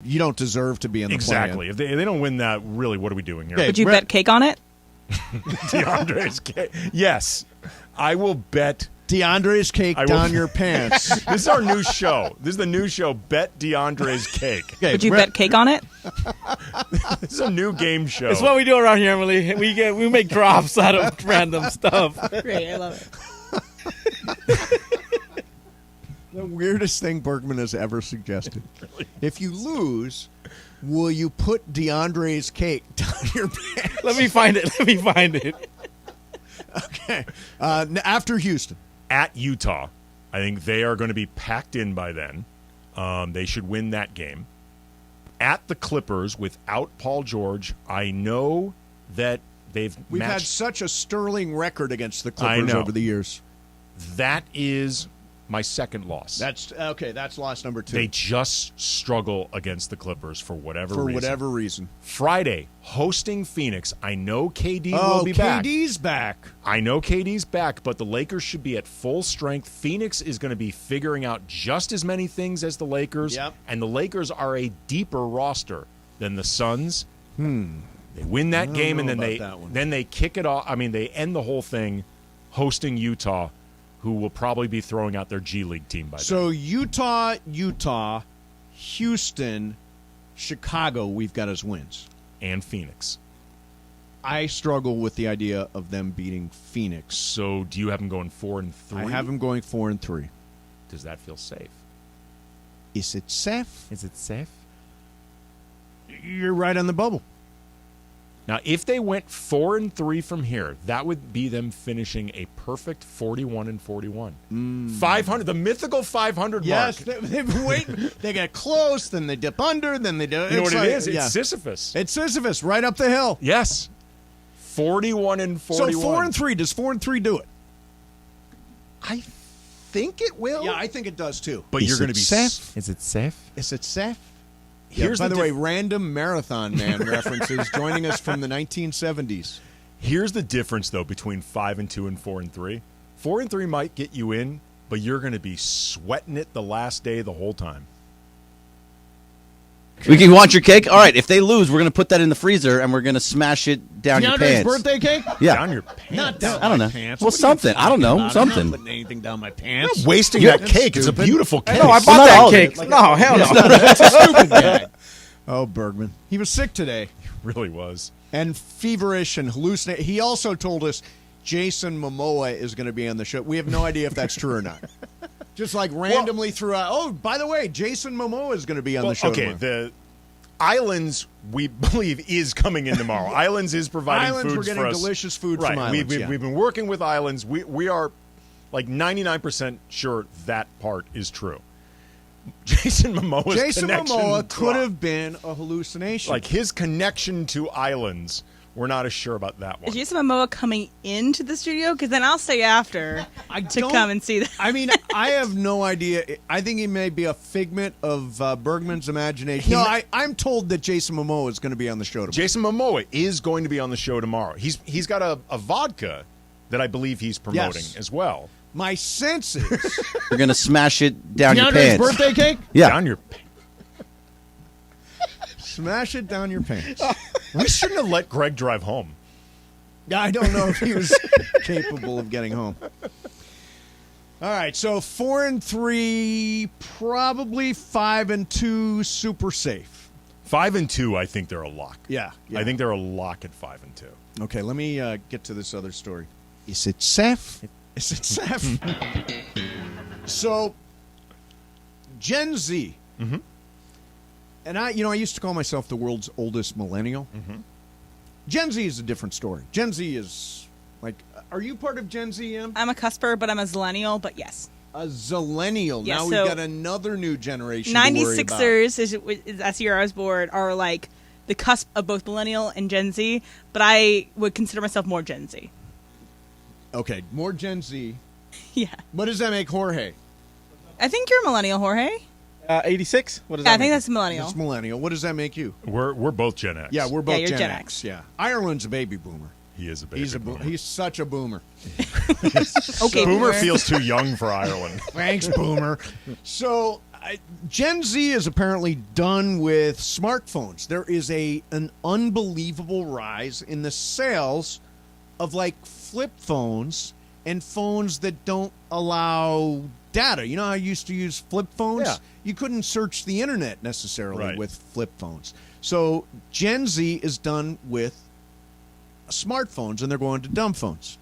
You don't deserve to be in the Exactly. If they don't win that, really, what are we doing here? Would you bet cake on it? DeAndre's cake. Yes. I will bet DeAndre's cake down your pants. This is our new show. This is the new show, Bet DeAndre's Cake. Okay, would you bet cake on it? This is a new game show. It's what we do around here, Emily. We make drops out of random stuff. Great, I love it. The weirdest thing Bergman has ever suggested. If you lose, will you put DeAndre's cake down your pants? Let me find it. Okay. After Houston. At Utah. I think they are going to be packed in by then. They should win that game. At the Clippers without Paul George, I know that we've had such a sterling record against the Clippers over the years. That is my second loss. That's loss number 2. They just struggle against the Clippers for whatever reason. Friday, hosting Phoenix. I know KD will be back. KD's back. I know KD's back, but the Lakers should be at full strength. Phoenix is going to be figuring out just as many things as the Lakers, and the Lakers are a deeper roster than the Suns. They win that game, and then they kick it off. I mean, they end the whole thing hosting Utah, who will probably be throwing out their G League team by then. So Utah, Houston, Chicago, we've got as wins. And Phoenix. I struggle with the idea of them beating Phoenix. So do you have them going 4-3? I have them going 4-3. Does that feel safe? Is it safe? Is it safe? You're right on the bubble. Now, if they went 4-3 from here, that would be them finishing a perfect 41-41. 500, the mythical 500 mark. Yes, they've been waiting. They get close, then they dip under, then they do. You know what it is? It's Sisyphus. It's Sisyphus, right up the hill. Yes, 41-41. So 4-3. Does 4-3 do it? I think it will. Yeah, I think it does too. But you're going to be safe. Is it safe? Is it safe? Here's by the way, random Marathon Man references joining us from the 1970s. Here's the difference, though, between 5-2 and 4-3. 4-3 might get you in, but you're going to be sweating it the last day the whole time. You want your cake? All right, if they lose, we're going to put that in the freezer, and we're going to smash it down your pants. Birthday cake? Yeah. Down your pants? Not down I don't my know. pants. Well, something. I don't know. Something. I'm not putting anything down my pants. I'm not wasting that cake. It's a beautiful cake. No, I bought that cake. No, hell no. That's a stupid gag. Oh, Bergman. He was sick today. He really was. And feverish and hallucinating. He also told us Jason Momoa is going to be on the show. We have no idea if that's true or not. Just like randomly threw out, oh, by the way, Jason Momoa is going to be on the show tomorrow. The Islands, we believe, is coming in tomorrow. Islands is providing foods for us. We're getting delicious food from Islands. We've been working with Islands. We are like 99% sure that part is true. Jason Momoa could have been a hallucination. Like his connection to Islands, we're not as sure about that one. Is Jason Momoa coming into the studio? Because then I'll stay after to come and see that. I mean, I have no idea. I think he may be a figment of Bergman's imagination. No, I'm told that Jason Momoa is going to be on the show tomorrow. Jason Momoa is going to be on the show tomorrow. He's got a vodka that I believe he's promoting as well. My sense is we're going to smash it down your DeAndre's pants. birthday cake? Yeah. Down your pants. Smash it down your pants. We shouldn't have let Greg drive home. I don't know if he was capable of getting home. All right, so 4-3, probably 5-2, super safe. 5-2, I think they're a lock. Yeah. I think they're a lock at 5-2. Okay, let me get to this other story. Is it safe? Is it safe? So, Gen Z. Mm-hmm. And I used to call myself the world's oldest millennial. Mm-hmm. Gen Z is a different story. Gen Z is like, are you part of Gen Z, Em? I'm a cusper, but I'm a zillennial, but yes. A zillennial. Yeah, now so we've got another new generation 96ers, is that's the year I was born, are like the cusp of both millennial and Gen Z, but I would consider myself more Gen Z. Okay, more Gen Z. Yeah. What does that make Jorge? I think you're a millennial, Jorge. 86? What does Yeah, that I think mean? that's millennial. It's millennial. What does that make you? We're both Gen X. Yeah, we're both you're Gen Gen X. X. Yeah. Ireland's a baby boomer. He is a baby boomer. He's such a boomer. Okay, Boomer feels too young for Ireland. Thanks, boomer. So Gen Z is apparently done with smartphones. There is an unbelievable rise in the sales of like flip phones and phones that don't allow data. You know how I used to use flip phones? Yeah. You couldn't search the internet necessarily Right. with flip phones. So Gen Z is done with smartphones and they're going to dumb phones.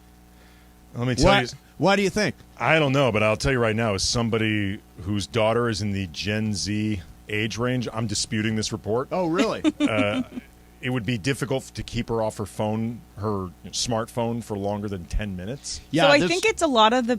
Let me tell you. Why do you think? I don't know, but I'll tell you right now, as somebody whose daughter is in the Gen Z age range, I'm disputing this report. Oh, really? It would be difficult to keep her off her phone, her smartphone, for longer than 10 minutes. So I think it's a lot of the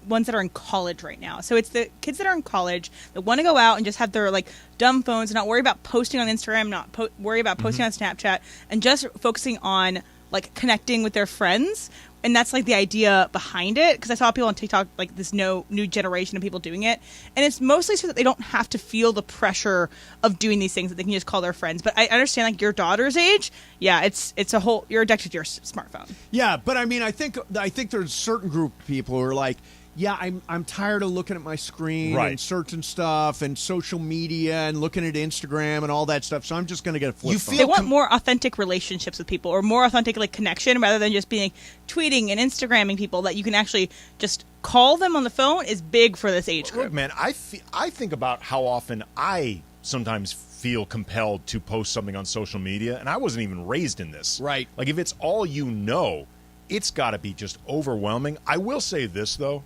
ones that are in college right now. So it's the kids that are in college that want to go out and just have their like dumb phones and not worry about posting on Instagram, not worry about posting on Snapchat, and just focusing on like connecting with their friends. And that's like the idea behind it, because I saw people on TikTok, like this new generation of people doing it, and it's mostly so that they don't have to feel the pressure of doing these things, that they can just call their friends. But I understand, like your daughter's age, yeah, it's a whole, you're addicted to your smartphone. Yeah, but I mean, I think there's a certain group of people who are like, yeah, I'm tired of looking at my screen Right. and searching stuff and social media and looking at Instagram and all that stuff. So I'm just going to get a flip phone. They want more authentic relationships with people, or more authentic like connection, rather than just being tweeting and Instagramming people. That you can actually just call them on the phone is big for this age group. Look, man, I think about how often I sometimes feel compelled to post something on social media, and I wasn't even raised in this. Right. Like, if it's all you know, it's got to be just overwhelming. I will say this, though.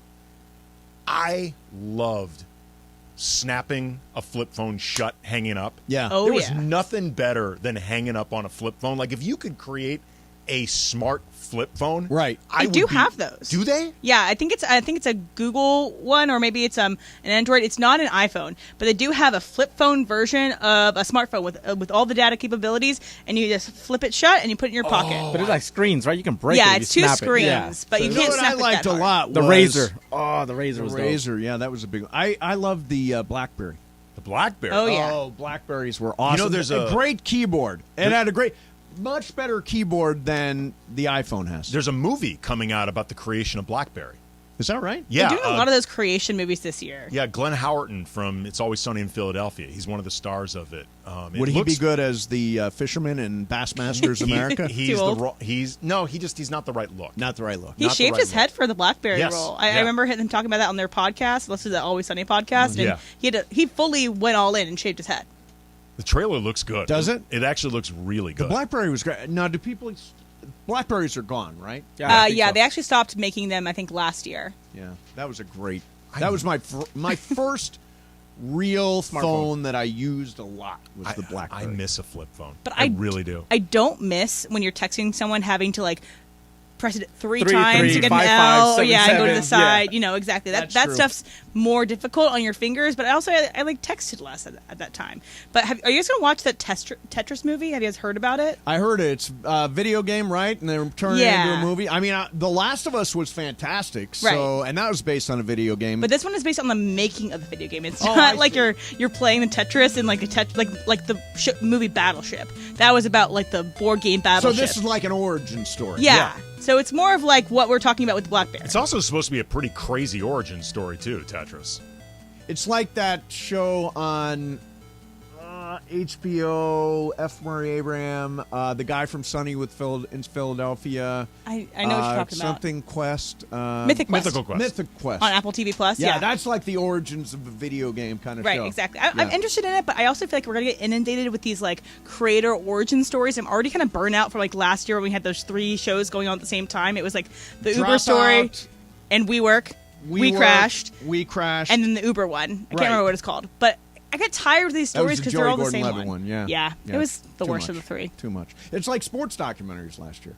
I loved snapping a flip phone shut, hanging up. Yeah. Oh, There was yeah. nothing better than hanging up on a flip phone. Like, if you could create a smart flip phone, Right. They do have those. Do they? Yeah, I think it's a Google one, or maybe it's an Android. It's not an iPhone, but they do have a flip phone version of a smartphone with all the data capabilities, and you just flip it shut and you put it in your pocket. But it's like screens, right? You can break it. Yeah, if it's you two snap it. screens, Yeah. but you You know can't what snap I it liked that a hard. lot The was Razor. Oh, the Razor The was dope. Razor, yeah, that was a big one. I loved the BlackBerry. The BlackBerry. Oh, yeah. Oh, Blackberries were awesome. there's a a- great keyboard. It had a much better keyboard than the iPhone has. There's a movie coming out about the creation of BlackBerry. Is that right? Yeah. They're doing a lot of those creation movies this year. Yeah, Glenn Howerton from It's Always Sunny in Philadelphia. He's one of the stars of it. Would he be good as the fisherman in Bassmasters America? He's Too old? he's not the right look. Not the right look. He Not the shaved right his look. head for the BlackBerry Yes. role. I Yeah. remember him talking about that on their podcast. Listen to the Always Sunny podcast, and Yeah. he fully went all in and shaved his head. The trailer looks good. Does it? It actually looks really The good. BlackBerry was great. Now, do people? Blackberries are gone, right? Yeah, I think so. They actually stopped making them, I think, last year. Yeah, that was a great. That was my first real phone that I used a lot was the BlackBerry. I miss a flip phone. But I really do. I don't miss when you're texting someone having to like press it three Three, times to get an 5, L. 7, And go to the 7, side. yeah. You know, exactly. That's That true. stuff's more difficult on your fingers. But also, I like texted less at that time. But are you guys gonna watch that Tetris movie? Have you guys heard about it? I heard it. It's a video game, right? And they're turning it into a movie. I mean, The Last of Us was fantastic. So, and that was based on a video game. But this one is based on the making of the video game. It's Oh, not I like see. you're playing the Tetris in like like the movie Battleship. That was about like the board game so Battleship. this is like an origin story. yeah. So it's more of like what we're talking about with the BlackBerry. It's also supposed to be a pretty crazy origin story too, Tetris. It's like that show on HBO, F. Murray Abraham, the guy from Sunny in Philadelphia. I know what you're talking about. Something Quest. Mythic Quest. Mythical Quest. Mythic Quest. On Apple TV Plus. Yeah, that's like the origins of a video game kind of Right, show. exactly. I'm interested in it, but I also feel like we're gonna get inundated with these like creator origin stories. I'm already kind of burnt out from like last year when we had those 3 shows going on at the same time. It was like the Uber story Dropout, and WeWork, We WeWork, Crashed, We Crashed. and then the Uber one. I can't Right. remember what it's called, but I get tired of these That was stories the because they're all Joey the same Gordon-Levitt one. one, yeah. Yeah, Yeah, it was the too worst of much. the 3. Too much. It's like sports documentaries last year.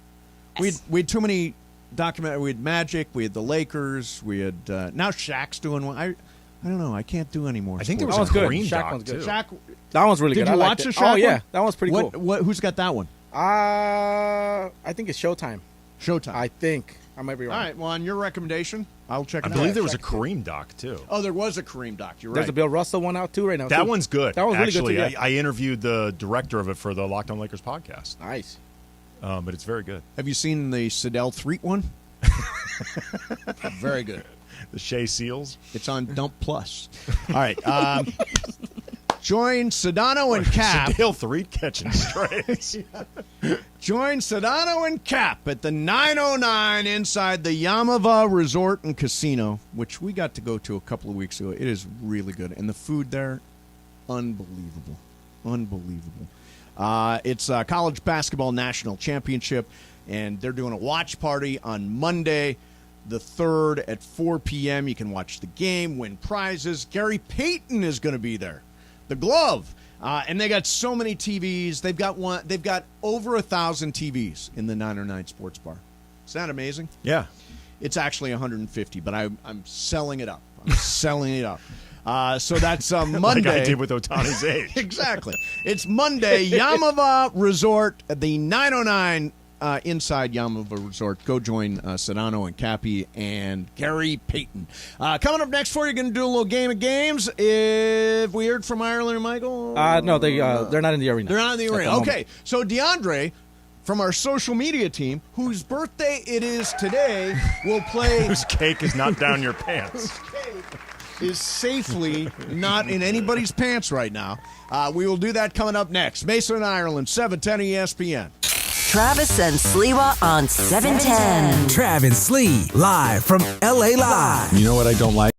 Yes. We had too many documentaries. We had Magic. We had the Lakers. We had now Shaq's doing one. I don't know. I can't do any more. I think there sports. was That a one's good. Kareem Shaq doc one's good. too. Shaq. That one's really Did good. you I watch liked the it. Shaq Oh, yeah. one? That one's pretty cool. Who's got that one? I think it's Showtime. Showtime. I think. I might be wrong. All right. Well, on your recommendation, I'll check I it out. believe there was a Kareem doc too. Oh, there was a Kareem doc. You're There's right. a Bill Russell one out too right now. That too. one's good. That one's really Actually, good too. Yeah. I interviewed the director of it for the Locked On Lakers podcast, Nice. but it's very good. Have you seen the Sedell Threet one? Very good. The Shea Seals. It's on Dump Plus. All right. Join Sedano and Cap. Dale Threet catching strays. Join Sedano and Cap at the 909 inside the Yamava Resort and Casino, which we got to go to a couple of weeks ago. It is really good. And the food there, unbelievable. Unbelievable. It's a college basketball national championship, and they're doing a watch party on Monday, the 3rd at 4 p.m. You can watch the game, win prizes. Gary Payton is going to be there. The Glove. And they got so many TVs. They've got over 1,000 TVs in the 909 Sports Bar. Is that amazing? Yeah. It's actually 150, but I'm selling it up. So that's Monday. Like I did with Otani's age. Exactly. It's Monday, Yamava Resort, the 909 inside Yamava Resort. Go join Sedano and Cappy and Gary Payton. Coming up next for you, going to do a little game of games. If we heard from Ireland and Michael? No, they're not in the arena. They're not in the arena. Okay, so DeAndre from our social media team, whose birthday it is today, will play. Whose cake is not down your pants. Is safely not in anybody's pants right now. We will do that coming up next. Mason and Ireland, 710 ESPN. Travis and Sliwa on 710. Trav and Slee, live from LA Live. You know what I don't like?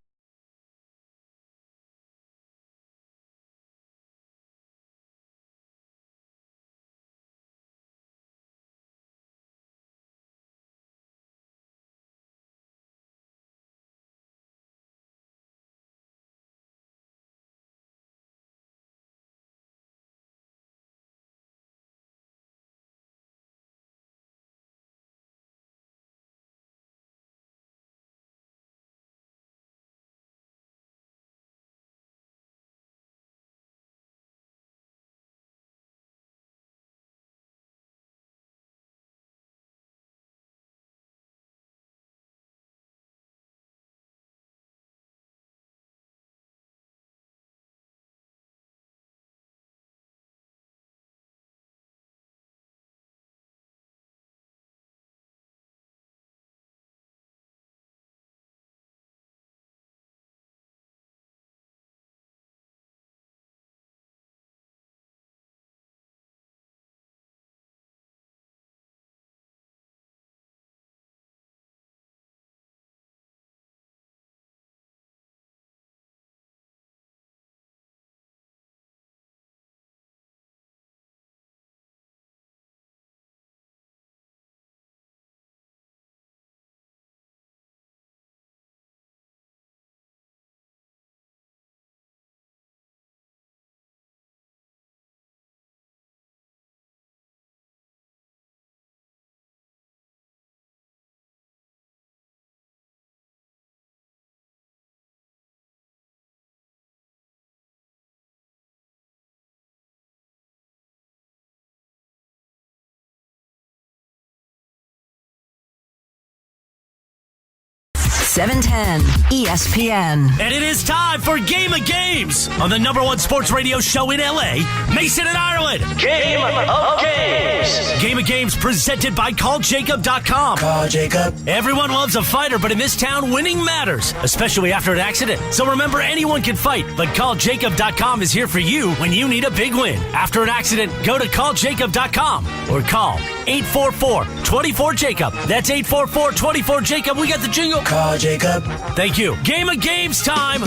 .710 ESPN. And it is time for Game of Games on the #1 sports radio show in LA, Mason and Ireland. Game of Games. Game of Games presented by CallJacob.com. Call Jacob. Everyone loves a fighter, but in this town, winning matters, especially after an accident. So remember, anyone can fight, but CallJacob.com is here for you when you need a big win. After an accident, go to CallJacob.com or call 844-24-JACOB. That's 844-24-JACOB. We got the jingle. Call Jacob. Thank you. Game of Games time.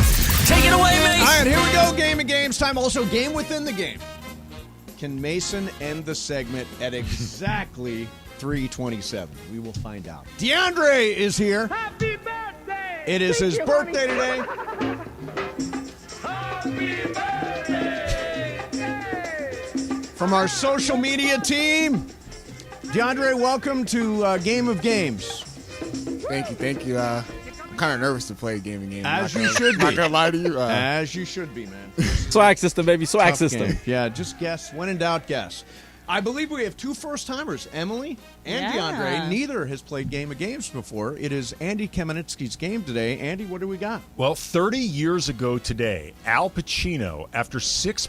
Take it away, Mason. All right, here we go. Game of Games time. Also, game within the game. Can Mason end the segment at exactly 3:27? We will find out. DeAndre is here. Happy birthday! It is his birthday today. Happy birthday! From our social media team, DeAndre, welcome to Game of Games. Thank you. I'm kind of nervous to play a game of games. As you should be. Not gonna lie to you. As you should be, man. Swag system, baby. Swag Tough system. game. Yeah, just guess. When in doubt, guess. I believe we have two first-timers, Emily and DeAndre. Neither has played Game of Games before. It is Andy Kamenetsky's game today. Andy, what do we got? Well, 30 years ago today, Al Pacino, after six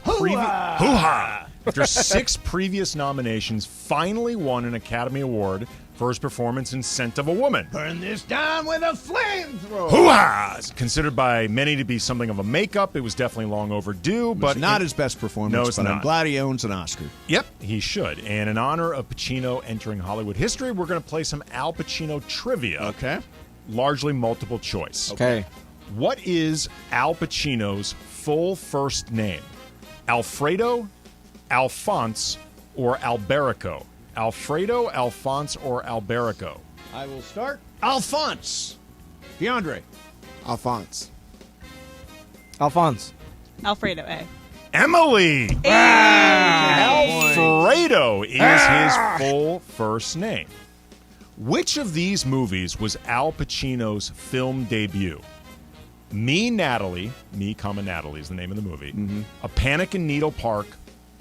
previous nominations, finally won an Academy Award for his performance in Scent of a Woman. Burn this down with a flamethrower. Hoo-ha! Considered by many to be something of a makeup, it was definitely long overdue. But not his best performance, No, it's but I'm not. glad he owns an Oscar. Yep, he should. And in honor of Pacino entering Hollywood history, we're going to play some Al Pacino trivia. Okay. Largely multiple choice. Okay. What is Al Pacino's full first name? Alfredo, Alphonse, or Alberico? Alfredo, Alphonse, or Alberico? I will start. Alphonse. DeAndre. Alphonse. Alphonse. Alfredo A. Emily! Alfredo is his full first name. Which of these movies was Al Pacino's film debut? Me, Natalie, Me, Natalie is the name of the movie. A Panic in Needle Park,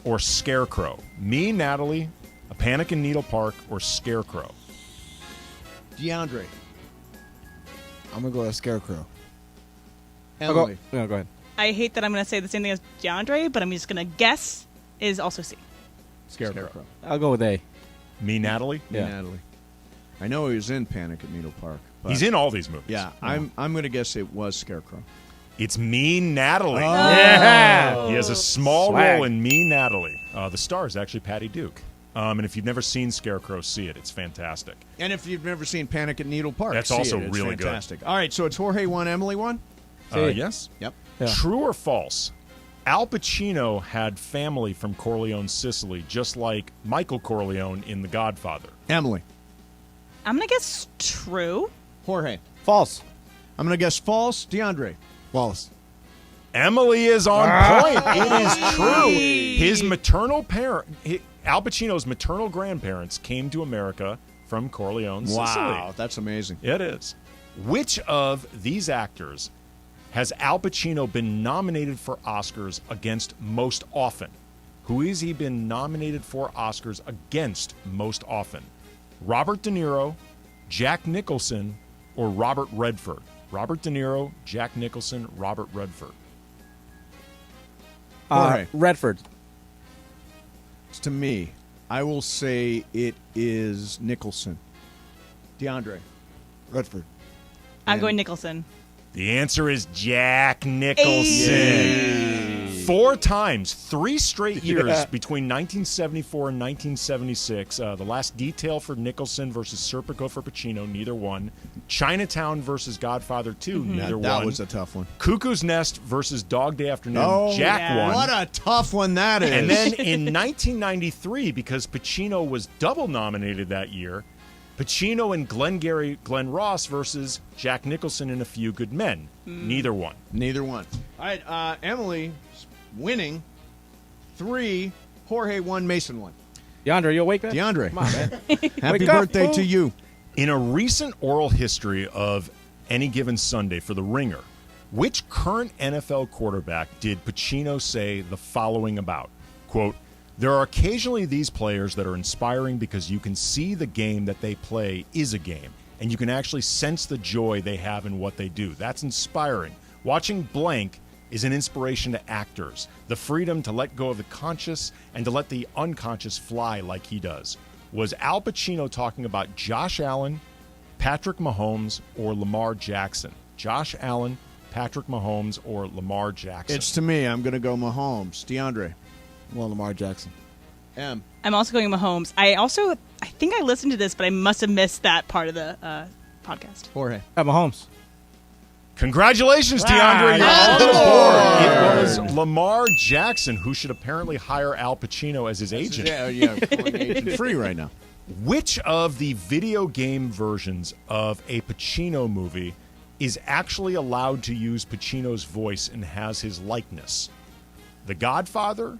or Scarecrow? Me, Natalie, A Panic in Needle Park, or Scarecrow? DeAndre. I'm going to go with Scarecrow. Emily. No, go ahead. I hate that I'm going to say the same thing as DeAndre, but I'm just going to guess is also C. Scarecrow. I'll go with A. Me, Natalie? Yeah. Natalie. I know he was in Panic at Needle Park. But He's in all these movies. Yeah, I'm going to guess it was Scarecrow. It's Me, Natalie. Yeah. He has a small Swag. role in Me, Natalie. The star is actually Patty Duke. And if you've never seen Scarecrow, see it. It's fantastic. And if you've never seen Panic at Needle Park, That's see also it. It's really good. fantastic. All right, so it's Jorge 1, Emily 1? Yes? Yep. Yeah. True or false? Al Pacino had family from Corleone, Sicily, just like Michael Corleone in The Godfather. Emily. I'm going to guess true. Jorge. False. I'm going to guess false. DeAndre. False. Emily is on point. It is true. His maternal parent, Al Pacino's maternal grandparents, came to America from Corleone, Sicily. Wow, that's amazing. It is. Which of these actors has Al Pacino been nominated for Oscars against most often? Who has he been nominated for Oscars against most often? Robert De Niro, Jack Nicholson, or Robert Redford? Robert De Niro, Jack Nicholson, Robert Redford. Jorge. Redford. It's to me. I will say it is Nicholson. DeAndre. Redford. I'm going Nicholson. The answer is Jack Nicholson. 4 times, 3 straight years between 1974 and 1976. The Last Detail for Nicholson versus Serpico for Pacino, neither won. Chinatown versus Godfather 2, neither That won. was a tough one. Cuckoo's Nest versus Dog Day Afternoon, Jack won. What a tough one that is. And then in 1993, because Pacino was double nominated that year, Pacino and Glenn Ross versus Jack Nicholson in A Few Good Men. Neither won. Neither one. All right, Emily winning 3, Jorge 1, Mason 1. DeAndre, you awake, man? DeAndre. Come on, man. Happy Wake up, birthday fool. to you. In a recent oral history of Any Given Sunday for The Ringer, which current NFL quarterback did Pacino say the following about? Quote, "There are occasionally these players that are inspiring because you can see the game that they play is a game, and you can actually sense the joy they have in what they do. That's inspiring. Watching blank is an inspiration to actors, the freedom to let go of the conscious and to let the unconscious fly like he does." Was Al Pacino talking about Josh Allen, Patrick Mahomes, or Lamar Jackson? Josh Allen, Patrick Mahomes, or Lamar Jackson? It's to me. I'm going to go Mahomes. DeAndre. Well, Lamar Jackson. M. I'm also going Mahomes. I think I listened to this, but I must have missed that part of the podcast. Jorge. At Mahomes. Congratulations, DeAndre. You're on the board. It was Lamar Jackson, who should apparently hire Al Pacino as his agent. Yeah, agent free right now. Which of the video game versions of a Pacino movie is actually allowed to use Pacino's voice and has his likeness? The Godfather,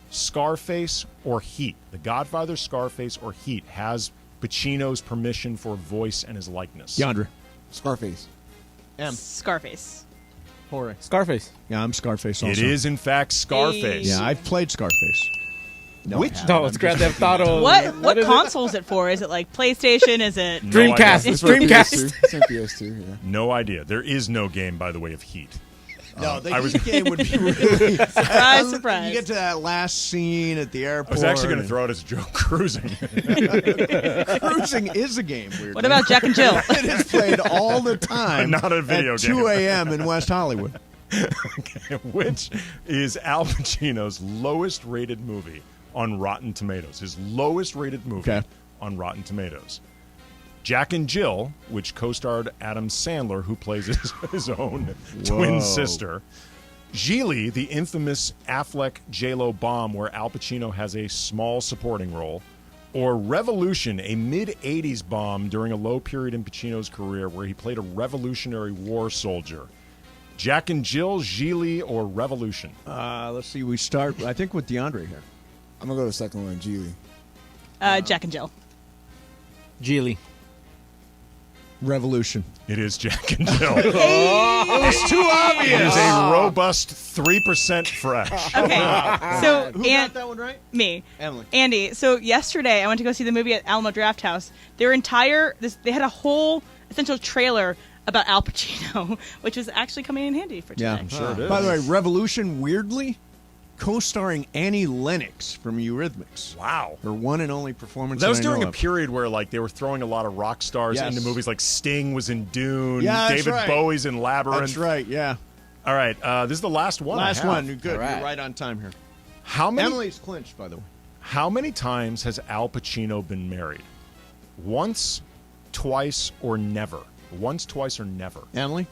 Scarface, or Heat? The Godfather, Scarface, or Heat has Pacino's permission for voice and his likeness? DeAndre. Scarface. M. Scarface. Jorge. Scarface. Yeah, I'm Scarface also. It is, in fact, Scarface. Yeah, I've played Scarface. No, it's Grand Theft Auto. What is console is it for? Is it like PlayStation? Is it No Dreamcast. idea. It's Dreamcast. PS2. It's in PS2, yeah. No idea. There is no game, by the way, of Heat. No, the Heat game would be really Surprise, surprise. You get to that last scene at the airport. I was actually going to throw it as a joke. Cruising. Cruising is a game. Weirdly. What about Jack and Jill? It is played all the time. Not a video at game. 2 a.m. in West Hollywood. Okay, which is Al Pacino's lowest rated movie on Rotten Tomatoes? His lowest rated movie on Rotten Tomatoes. Jack and Jill, which co-starred Adam Sandler, who plays his own twin sister. Gigli, the infamous Affleck J-Lo bomb where Al Pacino has a small supporting role. Or Revolution, a mid-'80s bomb during a low period in Pacino's career where he played a Revolutionary War soldier. Jack and Jill, Gigli, or Revolution? Let's see. We start, I think, with DeAndre here. I'm going to go to the second one, Gigli. Jack and Jill. Geely. Revolution. It is Jack and Jill. It was too obvious. It is a robust 3% fresh. Okay. So Who got that one right? Me. Emily. Andy. So yesterday I went to go see the movie at Alamo Drafthouse. They had a whole essential trailer about Al Pacino, which was actually coming in handy for today. Yeah, I'm sure it is. By the way, Revolution, weirdly, co-starring Annie Lennox from Eurythmics. Wow. Her one and only performance. That was I during know a of. period where like they were throwing a lot of rock stars into movies, like Sting was in Dune, Yeah, that's David right. Bowie's in Labyrinth. That's right, yeah. All right, this is the last one. Last I have. one. Good. All right. You're right on time here. How many? Emily's clinched, by the way. How many times has Al Pacino been married? Once, twice, or never? Once, twice, or never? Emily?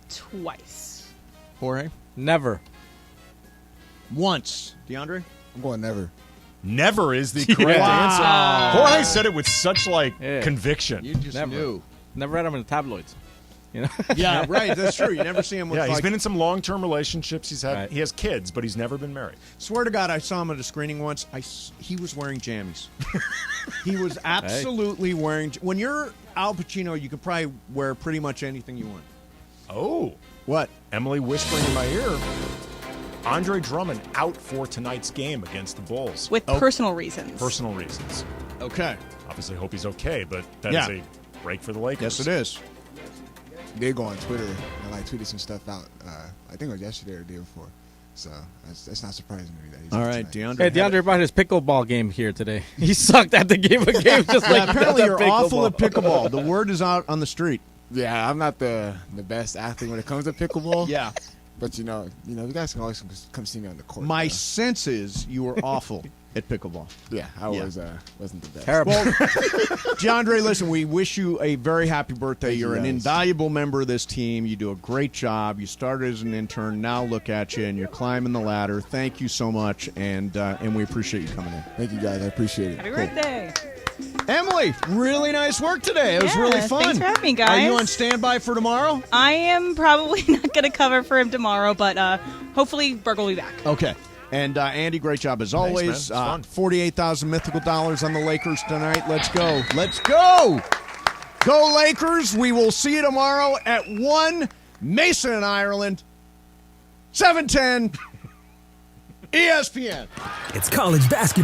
Twice. Jorge? Never. Once. DeAndre? I'm going never. Never is the correct answer. Jorge said it with such conviction. You just Never. knew. Never read them in the tabloids. You know? Yeah, right. That's true. You never see him with Yeah, he's like, been in some long-term relationships. Right. He has kids, but he's never been married. Swear to God, I saw him at a screening once. He was wearing jammies. He was absolutely wearing. When you're Al Pacino, you could probably wear pretty much anything you want. Oh, What? Emily whispering in my ear. Andre Drummond out for tonight's game against the Bulls. With personal reasons. Personal reasons. Okay. Obviously, hope he's okay, but that is a break for the Lakers. Yes, it is. They go on Twitter and like tweeted some stuff out. I think it was yesterday or the day before. So that's not surprising to me that he's All out right, tonight. DeAndre. Hey, DeAndre brought his pickleball game here today. He sucked at the game of games just like Apparently, he you're does at awful at pickleball. pickleball. The word is out on the street. Yeah, I'm not the best athlete when it comes to pickleball. Yeah. But you guys can always come see me on the court. My though. sense is you were awful at pickleball. Yeah, I was wasn't the best. Terrible. Well, DeAndre, listen, we wish you a very happy birthday. You're an guys. invaluable member of this team. You do a great job. You started as an intern. Now look at you, and you're climbing the ladder. Thank you so much, and we appreciate you coming in. Thank you guys. I appreciate it. Happy birthday. Emily, really nice work today. It was really Yes, fun. thanks for having me, guys. Are you on standby for tomorrow? I am probably not going to cover for him tomorrow, but hopefully Berg will be back. Okay. And Andy, great job as always. man. It's fun. $48,000 mythical dollars on the Lakers tonight. Let's go. Let's go. Go Lakers. We will see you tomorrow at 1 Mason in Ireland. 7:10 ESPN. It's college basketball.